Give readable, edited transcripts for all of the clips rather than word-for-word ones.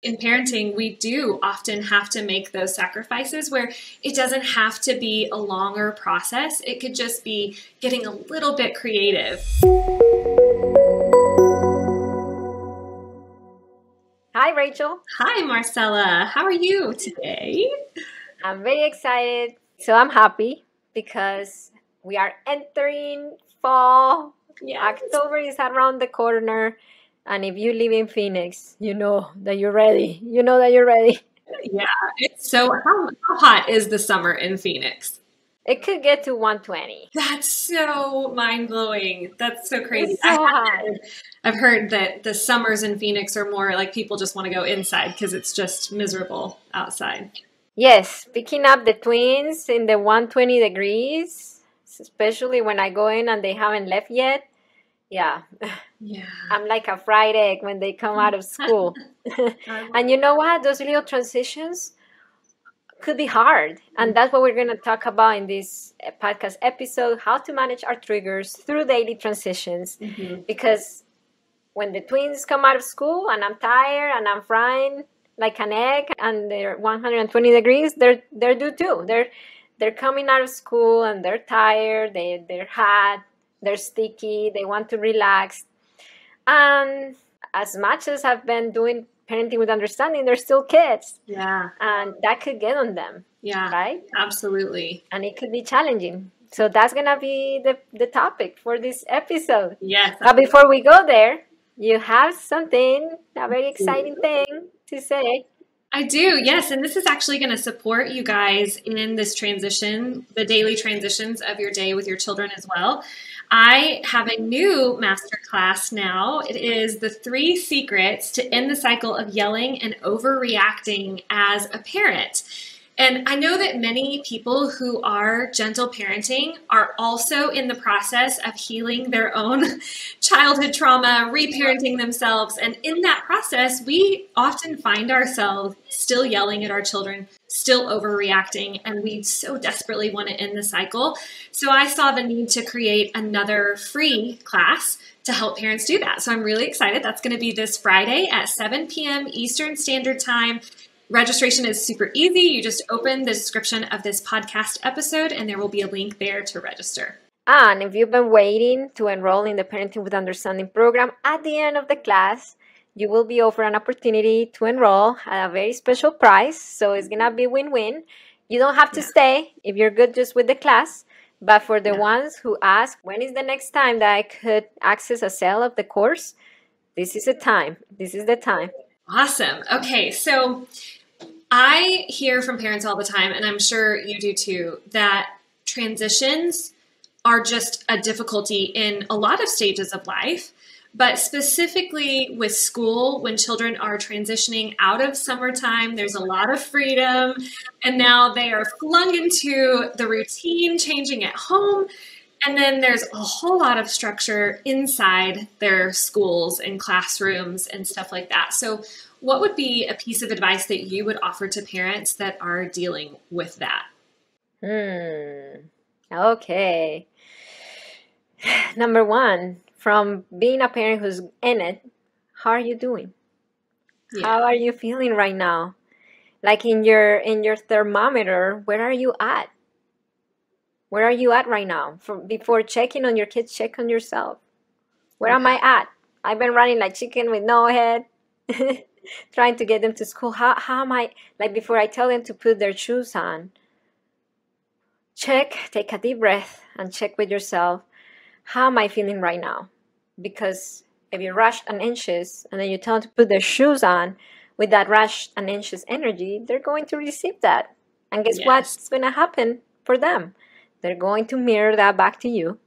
In parenting, we do often have to make those sacrifices where it doesn't have to be a longer process. It could just be getting a little bit creative. Hi, Rachel. Hi, Marcela. How are you today? I'm very excited. So I'm happy because we are entering fall. Yes. October is around the corner. And if you live in Phoenix, you know that you're ready. You know that you're ready. Yeah. So how hot is the summer in Phoenix? It could get to 120. That's so mind-blowing. That's so crazy. It's so hot. I've heard that the summers in Phoenix are more like people just want to go inside because it's just miserable outside. Yes, picking up the twins in the 120 degrees, especially when I go in and they haven't left yet. Yeah. I'm like a fried egg when they come out of school. And you know what? Those little transitions could be hard. And that's what we're going to talk about in this podcast episode, how to manage our triggers through daily transitions. Because when the twins come out of school and I'm tired and I'm frying like an egg and they're 120 degrees, they're due too. They're coming out of school and they're tired, they're hot, they're sticky, they want to relax. And as much as I've been doing parenting with understanding, they're still kids. Yeah. And that could get on them. Yeah. Right? Absolutely. And it could be challenging. So that's going to be the topic for this episode. Yes. But before we go there, you have something, a very exciting thing to say. I do, yes. And this is actually going to support you guys in this transition, the daily transitions of your day with your children as well. I have a new masterclass now. It is the 3 secrets to end the cycle of yelling and overreacting as a parent. And I know that many people who are gentle parenting are also in the process of healing their own childhood trauma, reparenting themselves. And in that process, we often find ourselves still yelling at our children, still overreacting, and we so desperately want to end the cycle. So I saw the need to create another free class to help parents do that. So I'm really excited. That's going to be this Friday at 7 p.m. Eastern Standard Time. Registration is super easy. You just open the description of this podcast episode and there will be a link there to register. And if you've been waiting to enroll in the Parenting with Understanding program, at the end of the class, you will be offered an opportunity to enroll at a very special price. So it's going to be win-win. You don't have to stay if you're good just with the class. But for the ones who ask, when is the next time that I could access a sale of the course? This is the time. This is the time. Awesome. Okay, so I hear from parents all the time, and I'm sure you do too, that transitions are just a difficulty in a lot of stages of life, but specifically with school, when children are transitioning out of summertime, there's a lot of freedom, and now they are flung into the routine, changing at home, and then there's a whole lot of structure inside their schools and classrooms and stuff like that. So what would be a piece of advice that you would offer to parents that are dealing with that? Okay. Number 1, from being a parent who's in it, how are you doing? How are you feeling right now? Like in your thermometer, where are you at? Where are you at right now? Before checking on your kids, check on yourself. Where am I at? I've been running like chicken with no head, trying to get them to school. How am I? Like before I tell them to put their shoes on, take a deep breath and check with yourself. How am I feeling right now? Because if you're rushed and anxious and then you tell them to put their shoes on with that rushed and anxious energy, they're going to receive that. And guess what's going to happen for them? They're going to mirror that back to you.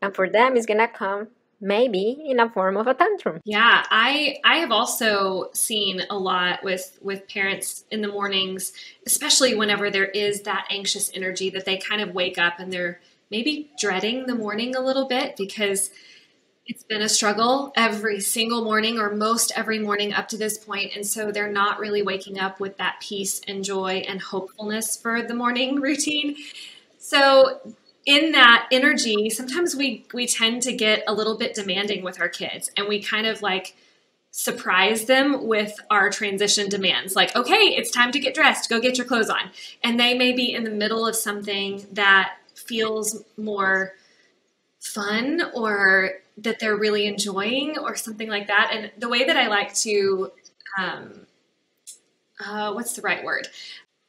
And for them, it's going to come maybe in a form of a tantrum. Yeah, I have also seen a lot with parents in the mornings, especially whenever there is that anxious energy that they kind of wake up and they're maybe dreading the morning a little bit because it's been a struggle every single morning or most every morning up to this point. And so they're not really waking up with that peace and joy and hopefulness for the morning routine. So in that energy, sometimes we tend to get a little bit demanding with our kids and we kind of like surprise them with our transition demands. Like, okay, it's time to get dressed, go get your clothes on. And they may be in the middle of something that feels more fun or that they're really enjoying or something like that. And the way that I like to, what's the right word?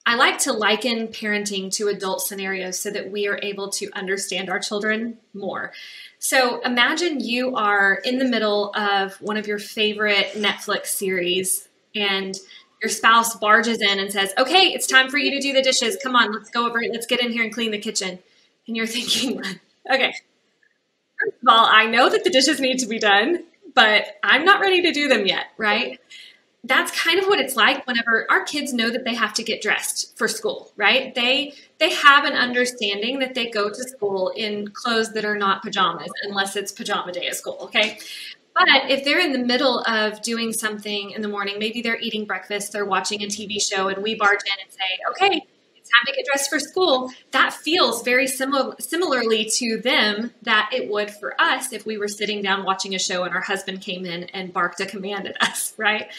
I like to liken parenting to adult scenarios so that we are able to understand our children more. So imagine you are in the middle of one of your favorite Netflix series and your spouse barges in and says, okay, it's time for you to do the dishes. Come on, let's go over it. Let's get in here and clean the kitchen. And you're thinking, okay, first of all, I know that the dishes need to be done, but I'm not ready to do them yet, right? That's kind of what it's like whenever our kids know that they have to get dressed for school, right? They have an understanding that they go to school in clothes that are not pajamas unless it's pajama day at school, okay? But if they're in the middle of doing something in the morning, maybe they're eating breakfast, they're watching a TV show, and we barge in and say, okay, it's time to get dressed for school, that feels very similarly to them that it would for us if we were sitting down watching a show and our husband came in and barked a command at us, right?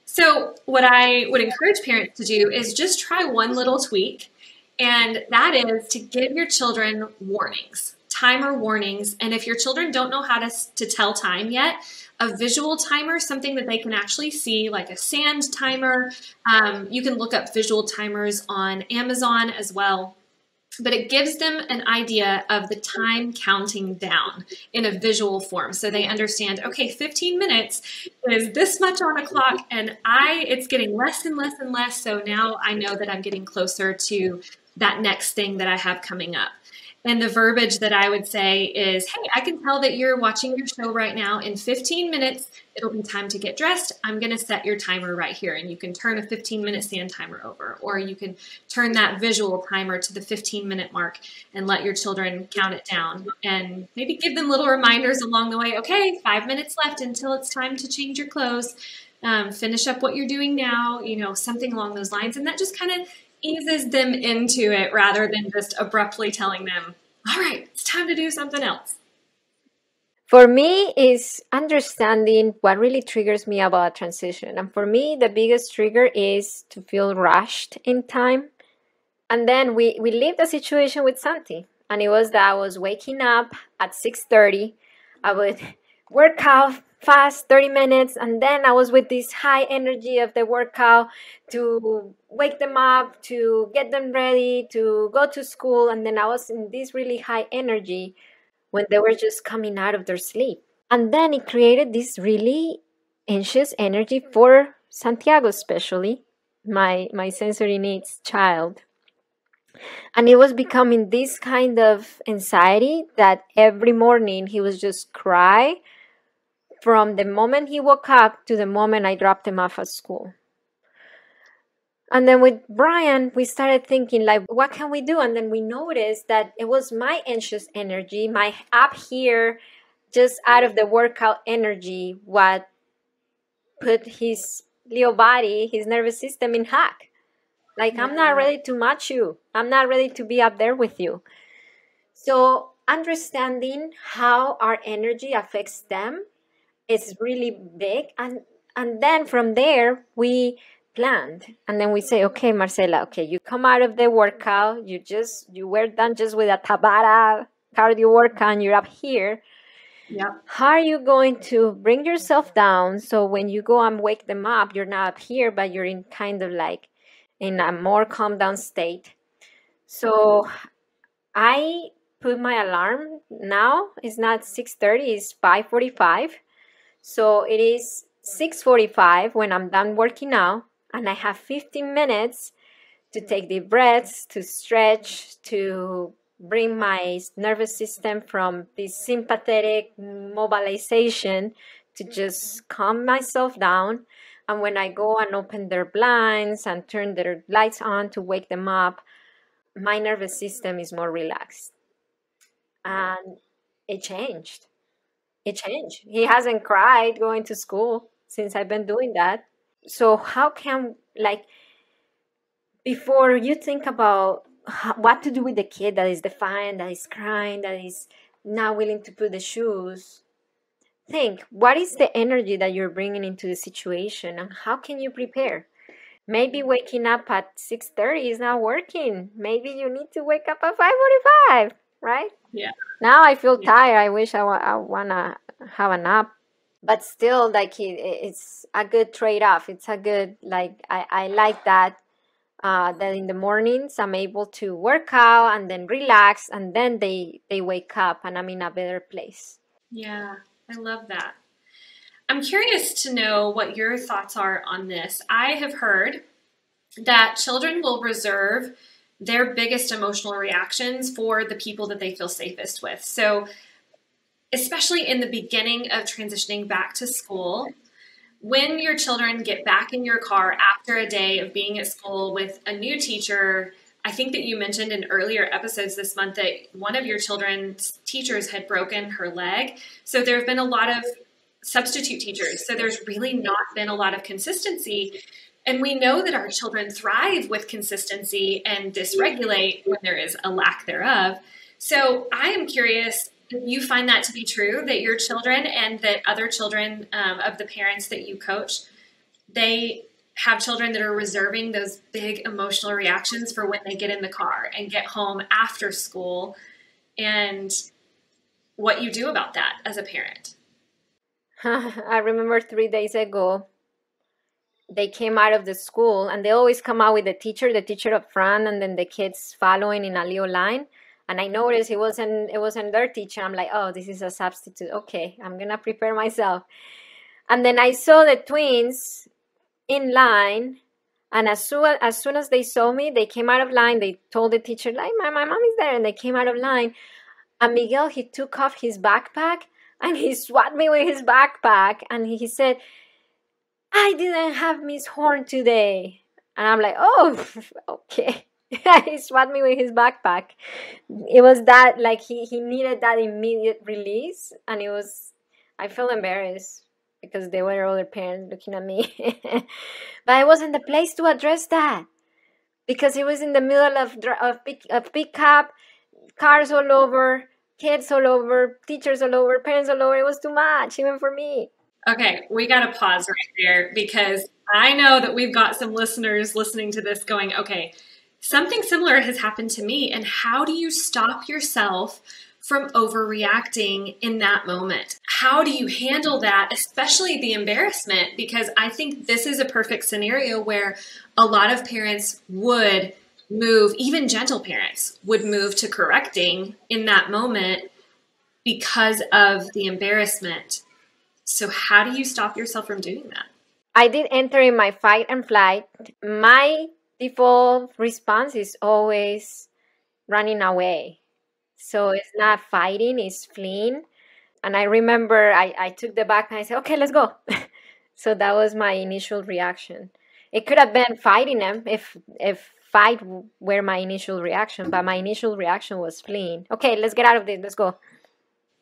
So what I would encourage parents to do is just try one little tweak, and that is to give your children warnings, timer warnings. And if your children don't know how to tell time yet, a visual timer, something that they can actually see, like a sand timer. You can look up visual timers on Amazon as well. But it gives them an idea of the time counting down in a visual form. So they understand, okay, 15 minutes is this much on a clock, and it's getting less and less and less. So now I know that I'm getting closer to that next thing that I have coming up. And the verbiage that I would say is, hey, I can tell that you're watching your show right now. In 15 minutes, it'll be time to get dressed. I'm going to set your timer right here. And you can turn a 15-minute sand timer over, or you can turn that visual timer to the 15-minute mark and let your children count it down. And maybe give them little reminders along the way. Okay, 5 minutes left until it's time to change your clothes. Finish up what you're doing now, something along those lines. And that just kind of eases them into it rather than just abruptly telling them, all right, it's time to do something else. For me, is understanding what really triggers me about a transition. And for me, the biggest trigger is to feel rushed in time. And then we lived a situation with Santi. And it was that I was waking up at 6:30. I would work out fast 30 minutes, and then I was with this high energy of the workout to wake them up, to get them ready, to go to school, and then I was in this really high energy when they were just coming out of their sleep. And then it created this really anxious energy for Santiago, especially my sensory needs child. And it was becoming this kind of anxiety that every morning he was just cry from the moment he woke up to the moment I dropped him off at school. And then with Brian, we started thinking, like, what can we do? And then we noticed that it was my anxious energy, my up here, just out of the workout energy, what put his Leo body, his nervous system in hack. Like, I'm not ready to match you. I'm not ready to be up there with you. So understanding how our energy affects them is really big. And then from there, we planned. And then we say, okay, Marcela, okay, you come out of the workout. You were done just with a Tabata cardio workout and you're up here. Yeah. How are you going to bring yourself down so when you go and wake them up, you're not up here, but you're in kind of like in a more calm down state. So I put my alarm now. It's not 6:30, it's 5:45. So it is 6:45 when I'm done working out, and I have 15 minutes to take deep breaths, to stretch, to bring my nervous system from this sympathetic mobilization to just calm myself down. And when I go and open their blinds and turn their lights on to wake them up, my nervous system is more relaxed. And it changed. It changed. He hasn't cried going to school since I've been doing that. So how can, like, before you think about what to do with the kid that is defiant, that is crying, that is not willing to put the shoes, think, what is the energy that you're bringing into the situation, and how can you prepare? Maybe waking up at 6:30 is not working. Maybe you need to wake up at 5:45, right? Yeah. Now I feel tired. I wish I want to have a nap. But still, like, it's a good trade-off. It's a good, like, I like that, that in the mornings I'm able to work out and then relax, and then they wake up and I'm in a better place. Yeah, I love that. I'm curious to know what your thoughts are on this. I have heard that children will reserve their biggest emotional reactions for the people that they feel safest with. So, especially in the beginning of transitioning back to school, when your children get back in your car after a day of being at school with a new teacher, I think that you mentioned in earlier episodes this month that one of your children's teachers had broken her leg. So there have been a lot of substitute teachers. So there's really not been a lot of consistency. And we know that our children thrive with consistency and dysregulate when there is a lack thereof. So I am curious, you find that to be true, that your children and that other children of the parents that you coach, they have children that are reserving those big emotional reactions for when they get in the car and get home after school, and what you do about that as a parent. I remember 3 days ago, they came out of the school, and they always come out with the teacher up front, and then the kids following in a little line. And I noticed it wasn't their teacher. I'm like, oh, this is a substitute. Okay, I'm gonna prepare myself. And then I saw the twins in line, and as soon as they saw me, they came out of line. They told the teacher, like, my mom is there, and they came out of line. And Miguel, he took off his backpack and he swatted me with his backpack, and he said, I didn't have Miss Horn today. And I'm like, oh, okay. He swatted me with his backpack. It was that, like, he needed that immediate release, and I felt embarrassed because there were other parents looking at me. But I wasn't the place to address that, because it was in the middle of pickup, cars all over, kids all over, teachers all over, parents all over. It was too much, even for me. Okay, we got to pause right there, because I know that we've got some listeners listening to this going, okay, something similar has happened to me. And how do you stop yourself from overreacting in that moment? How do you handle that, especially the embarrassment? Because I think this is a perfect scenario where a lot of parents would move, even gentle parents would move to correcting in that moment because of the embarrassment. So how do you stop yourself from doing that? I did enter in my fight and flight. My default response is always running away. So it's not fighting, it's fleeing. And I remember I took the back and I said, okay, let's go. So that was my initial reaction. It could have been fighting them if fight were my initial reaction, but my initial reaction was fleeing. Okay, let's get out of this, let's go.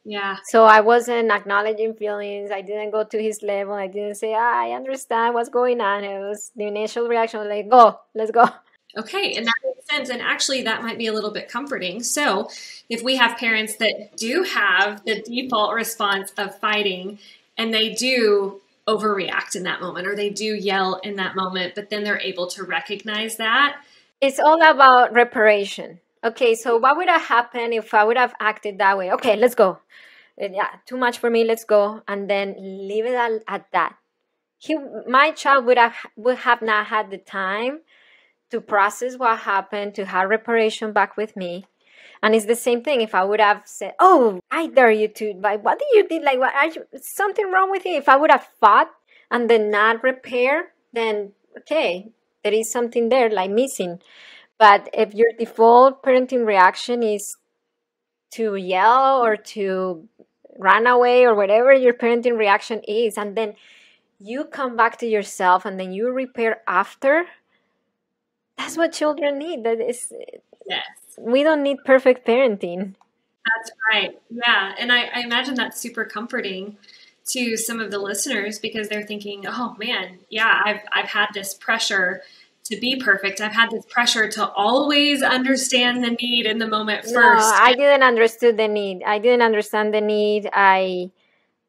Yeah. So I wasn't acknowledging feelings. I didn't go to his level. I didn't say, I understand what's going on. It was the initial reaction was like, go, let's go. Okay, and that makes sense. And actually, that might be a little bit comforting. So if we have parents that do have the default response of fighting, and they do overreact in that moment, or they do yell in that moment, but then they're able to recognize that. It's all about reparation. Okay, so what would have happened if I would have acted that way? Okay, let's go. Yeah, too much for me, let's go. And then leave it at that. My child would have not had the time to process what happened, to have reparation back with me. And it's the same thing if I would have said, oh, I dare you to, like, what did you do? Like, what are you, something wrong with you? If I would have fought and then not repair, then okay, there is something there like missing. But if your default parenting reaction is to yell or to run away or whatever your parenting reaction is, and then you come back to yourself and then you repair after, that's what children need. That is, yes. We don't need perfect parenting. That's right. Yeah. And I imagine that's super comforting to some of the listeners, because they're thinking, oh man, yeah, I've had this pressure to be perfect. I've had this pressure to always understand the need in the moment first. No, I didn't understand the need. I didn't understand the need. I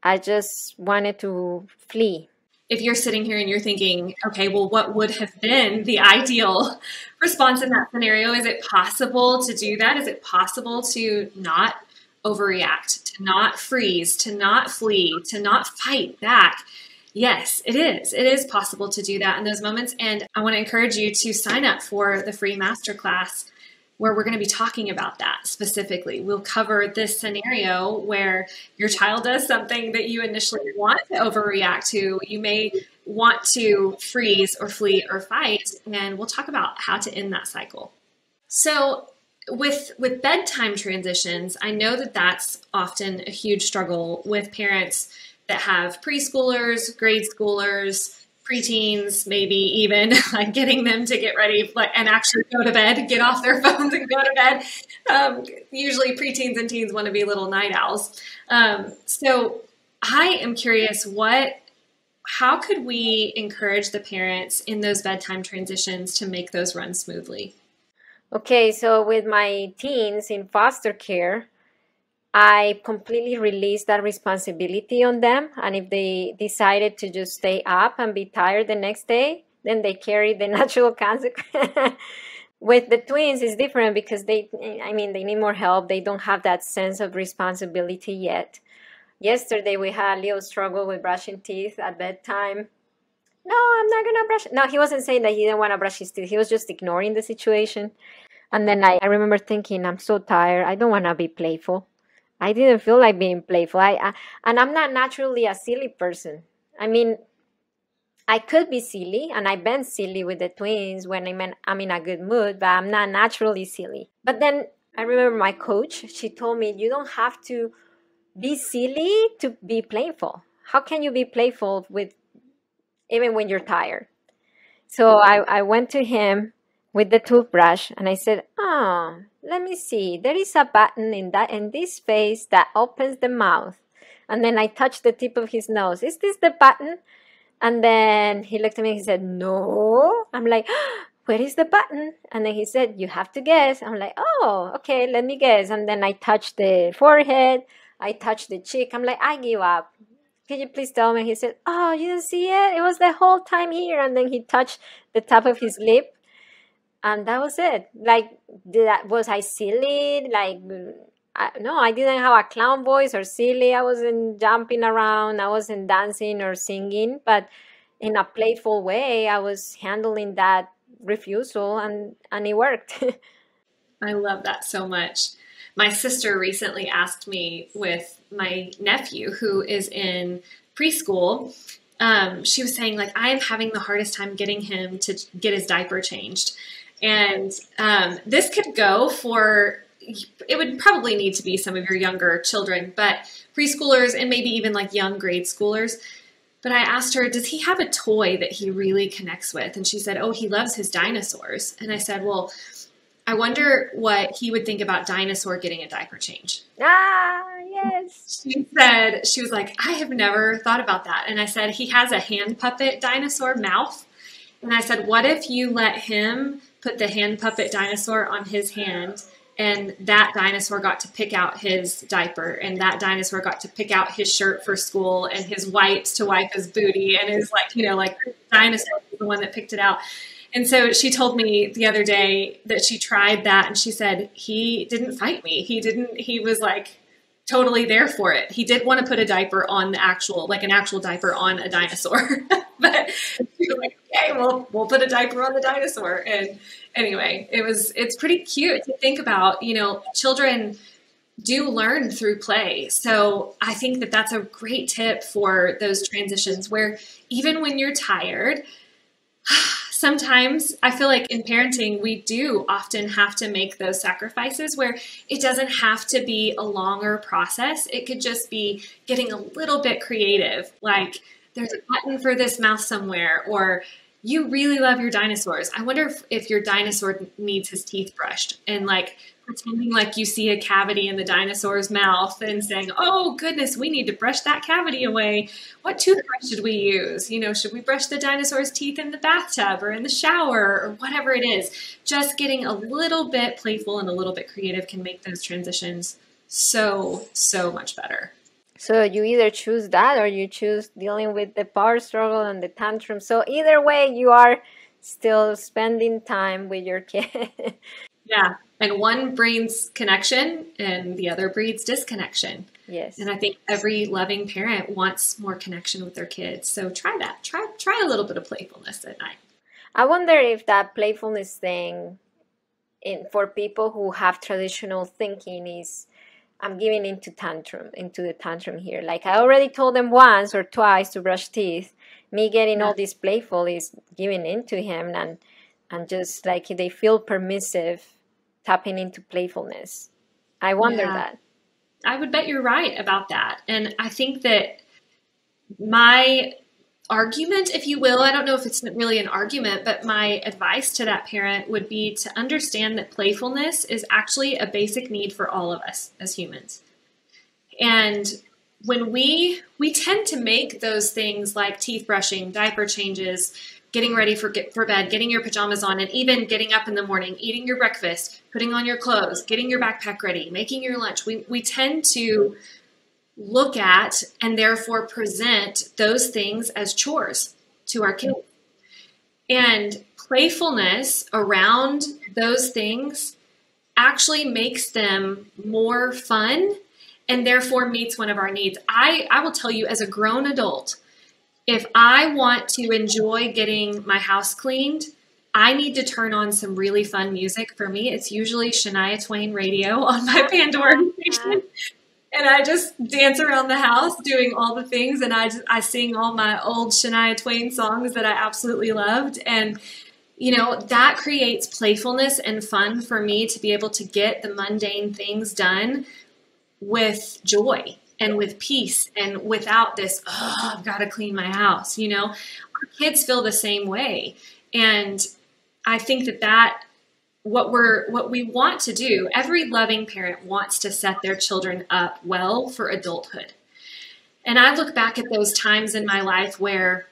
I just wanted to flee. If you're sitting here and you're thinking, okay, well, what would have been the ideal response in that scenario? Is it possible to do that? Is it possible to not overreact, to not freeze, to not flee, to not fight back? Yes, it is. It is possible to do that in those moments. And I want to encourage you to sign up for the free masterclass where we're going to be talking about that specifically. We'll cover this scenario where your child does something that you initially want to overreact to. You may want to freeze or flee or fight, and we'll talk about how to end that cycle. So with bedtime transitions, I know that that's often a huge struggle with parents that have preschoolers, grade schoolers, preteens, maybe even like getting them to get ready and actually go to bed, get off their phones and go to bed. Usually preteens and teens want to be little night owls. So I am curious, how could we encourage the parents in those bedtime transitions to make those run smoothly? Okay, so with my teens in foster care, I completely released that responsibility on them. And if they decided to just stay up and be tired the next day, then they carry the natural consequence. With the twins, it's different because they need more help. They don't have that sense of responsibility yet. Yesterday, we had a little struggle with brushing teeth at bedtime. No, I'm not going to brush. No, he wasn't saying that he didn't want to brush his teeth. He was just ignoring the situation. And then I remember thinking, I'm so tired. I don't want to be playful. I didn't feel like being playful. And I'm not naturally a silly person. I mean, I could be silly, and I've been silly with the twins when I'm in a good mood, but I'm not naturally silly. But then I remember my coach, she told me, you don't have to be silly to be playful. How can you be playful even when you're tired? So I went to him with the toothbrush and I said, let me see. There is a button in this face that opens the mouth. And then I touched the tip of his nose. Is this the button? And then he looked at me and he said, no. I'm like, where is the button? And then he said, you have to guess. I'm like, oh, okay, let me guess. And then I touched the forehead. I touched the cheek. I'm like, I give up. Can you please tell me? He said, oh, you didn't see it? It was the whole time here. And then he touched the top of his lip. And that was it. Like, was I silly? Like, no, I didn't have a clown voice or silly. I wasn't jumping around. I wasn't dancing or singing. But in a playful way, I was handling that refusal, and it worked. I love that so much. My sister recently asked me with my nephew, who is in preschool, she was saying, like, I am having the hardest time getting him to get his diaper changed. And this could go it would probably need to be some of your younger children, but preschoolers and maybe even like young grade schoolers. But I asked her, does he have a toy that he really connects with? And she said, oh, he loves his dinosaurs. And I said, well, I wonder what he would think about dinosaur getting a diaper change. Yes. She was like, I have never thought about that. And I said, he has a hand puppet dinosaur mouth. And I said, what if you let him put the hand puppet dinosaur on his hand, and that dinosaur got to pick out his diaper, and that dinosaur got to pick out his shirt for school and his wipes to wipe his booty, and his dinosaur was the one that picked it out. And so she told me the other day that she tried that, and she said, he didn't fight me. He was like totally there for it. He did want to put a diaper on an actual diaper on a dinosaur, but she was like, okay, we'll put a diaper on the dinosaur. And anyway, it's pretty cute to think about, children do learn through play. So I think that that's a great tip for those transitions where even when you're tired, sometimes I feel like in parenting, we do often have to make those sacrifices where it doesn't have to be a longer process. It could just be getting a little bit creative. Like, there's a button for this mouse somewhere, or you really love your dinosaurs. I wonder if your dinosaur needs his teeth brushed, and like pretending like you see a cavity in the dinosaur's mouth and saying, oh goodness, we need to brush that cavity away. What toothbrush should we use? Should we brush the dinosaur's teeth in the bathtub or in the shower or whatever it is? Just getting a little bit playful and a little bit creative can make those transitions so much better. So you either choose that or you choose dealing with the power struggle and the tantrum. So either way, you are still spending time with your kid. Yeah. And one breeds connection and the other breeds disconnection. Yes. And I think every loving parent wants more connection with their kids. So try that. Try a little bit of playfulness at night. I wonder if that playfulness thing for people who have traditional thinking is, I'm giving into the tantrum here. Like I already told them once or twice to brush teeth. Me getting all this playful is giving into him and just like they feel permissive tapping into playfulness. I wonder that. I would bet you're right about that. And I think that my argument, if you will, I don't know if it's really an argument, but my advice to that parent would be to understand that playfulness is actually a basic need for all of us as humans. And when we tend to make those things like teeth brushing, diaper changes, getting ready for bed, getting your pajamas on, and even getting up in the morning, eating your breakfast, putting on your clothes, getting your backpack ready, making your lunch. We tend to look at and therefore present those things as chores to our kids. And playfulness around those things actually makes them more fun and therefore meets one of our needs. I will tell you, as a grown adult, if I want to enjoy getting my house cleaned, I need to turn on some really fun music. For me, it's usually Shania Twain radio on my Pandora station. And I just dance around the house doing all the things. And I sing all my old Shania Twain songs that I absolutely loved. And, you know, that creates playfulness and fun for me to be able to get the mundane things done with joy and with peace and without this, oh, I've got to clean my house. You know, our kids feel the same way. And I think that what we want to do, every loving parent wants to set their children up well for adulthood. And I look back at those times in my life where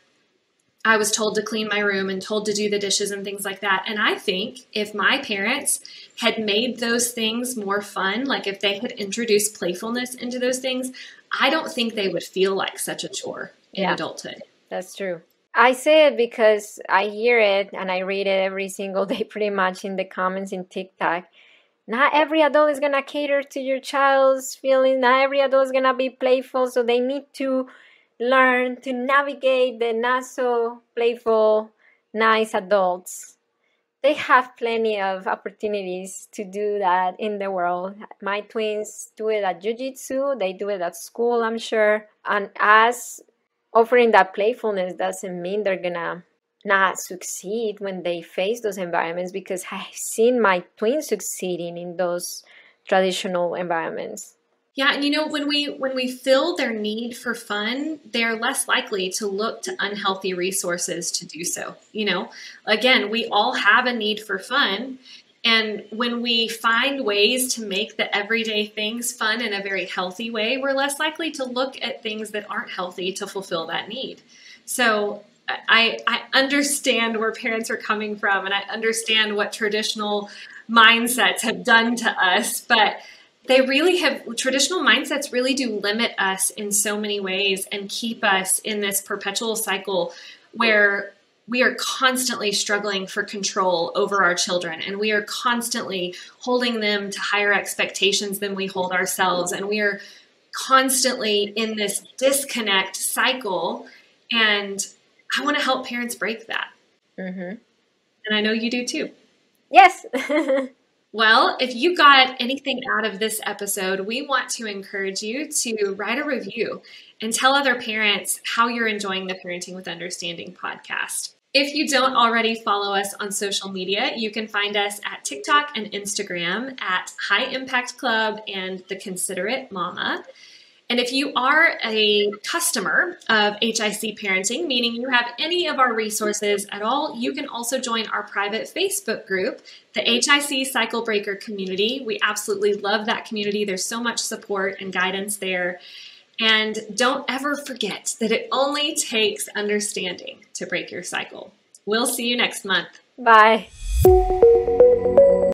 I was told to clean my room and told to do the dishes and things like that. And I think if my parents had made those things more fun, like if they had introduced playfulness into those things, I don't think they would feel like such a chore in adulthood. That's true. I say it because I hear it and I read it every single day pretty much in the comments in TikTok. Not every adult is going to cater to your child's feelings. Not every adult is going to be playful. So they need to learn to navigate the not so playful, nice adults. They have plenty of opportunities to do that in the world. My twins do it at jiu-jitsu. They do it at school, I'm sure. And as offering that playfulness doesn't mean they're gonna not succeed when they face those environments, because I've seen my twins succeeding in those traditional environments. Yeah, and you know, when we fill their need for fun, they're less likely to look to unhealthy resources to do so. You know, again, we all have a need for fun. And when we find ways to make the everyday things fun in a very healthy way, we're less likely to look at things that aren't healthy to fulfill that need. So I understand where parents are coming from, and I understand what traditional mindsets have done to us, but traditional mindsets really do limit us in so many ways and keep us in this perpetual cycle where we are constantly struggling for control over our children, and we are constantly holding them to higher expectations than we hold ourselves. And we are constantly in this disconnect cycle. And I want to help parents break that. Mm-hmm. And I know you do too. Yes. Well, if you got anything out of this episode, we want to encourage you to write a review and tell other parents how you're enjoying the Parenting with Understanding podcast. If you don't already follow us on social media, you can find us at TikTok and Instagram at High Impact Club and The Considerate Mama. And if you are a customer of HIC Parenting, meaning you have any of our resources at all, you can also join our private Facebook group, the HIC Cycle Breaker Community. We absolutely love that community. There's so much support and guidance there. And don't ever forget that it only takes understanding to break your cycle. We'll see you next month. Bye.